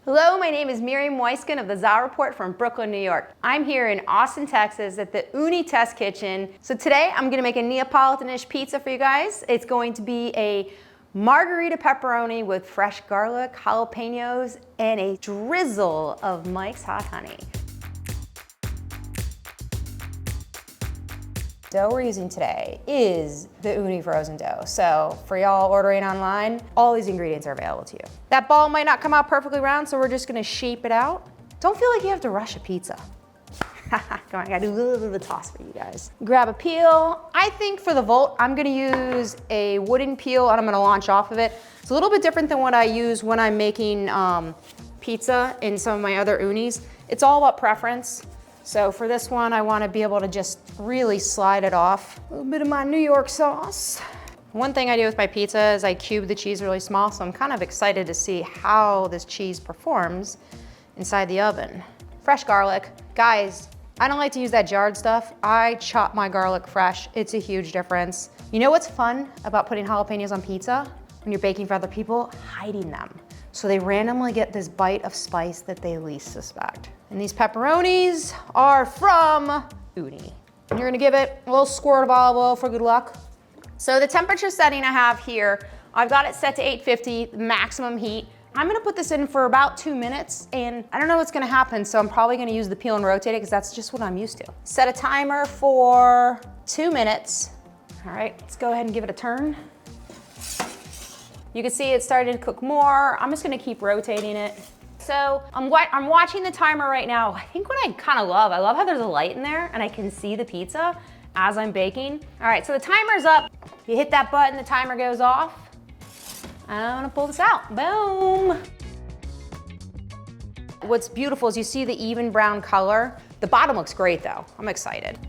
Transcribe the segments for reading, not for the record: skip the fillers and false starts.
Hello, my name is Miriam Weiskind of the ZA Report from Brooklyn, New York. I'm here in Austin, Texas at the Ooni test kitchen. So today I'm gonna make a Neapolitan'ish pizza for you guys. It's going to be a margarita pepperoni with fresh garlic, jalapenos, and a drizzle of Mike's hot honey. Dough we're using today is the Ooni frozen dough. So for y'all ordering online, all these ingredients are available to you. That ball might not come out perfectly round, so we're just gonna shape it out. Don't feel like you have to rush a pizza. Come on, I gotta do a little bit of a toss for you guys. Grab a peel. I think for the Volt, I'm gonna use a wooden peel and I'm gonna launch off of it. It's a little bit different than what I use when I'm making pizza in some of my other Oonis. It's all about preference. So for this one, I wanna be able to just really slide it off. A little bit of my New York sauce. One thing I do with my pizza is I cube the cheese really small, so I'm kind of excited to see how this cheese performs inside the oven. Fresh garlic. Guys, I don't like to use that jarred stuff. I chop my garlic fresh. It's a huge difference. You know what's fun about putting jalapenos on pizza? When you're baking for other people, hiding them. So they randomly get this bite of spice that they least suspect. And these pepperonis are from Ooni. And you're gonna give it a little squirt of olive oil for good luck. So the temperature setting I have here, I've got it set to 850, maximum heat. I'm gonna put this in for about 2 minutes, and I don't know what's gonna happen, so I'm probably gonna use the peel and rotate it because that's just what I'm used to. Set a timer for 2 minutes. All right, let's go ahead and give it a turn. You can see it started to cook more. I'm just gonna keep rotating it. So I'm watching the timer right now. I think what I love how there's a light in there and I can see the pizza as I'm baking. All right, so the timer's up. You hit that button, the timer goes off. And I'm gonna pull this out, boom. What's beautiful is you see the even brown color. The bottom looks great though, I'm excited.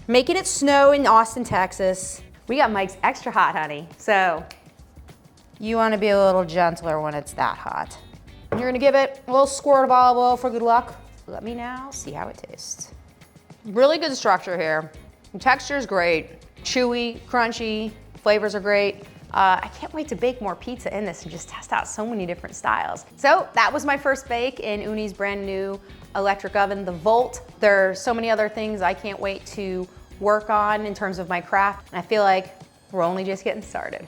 Making it snow in Austin, Texas. We got Mike's extra hot honey, so you wanna be a little gentler when it's that hot. And you're gonna give it a little squirt of olive oil for good luck. Let me now see how it tastes. Really good structure here. The texture's great, chewy, crunchy, flavors are great. I can't wait to bake more pizza in this and just test out so many different styles. So that was my first bake in Ooni's brand new electric oven, the Volt. There's so many other things I can't wait to work on in terms of my craft. And I feel like we're only just getting started.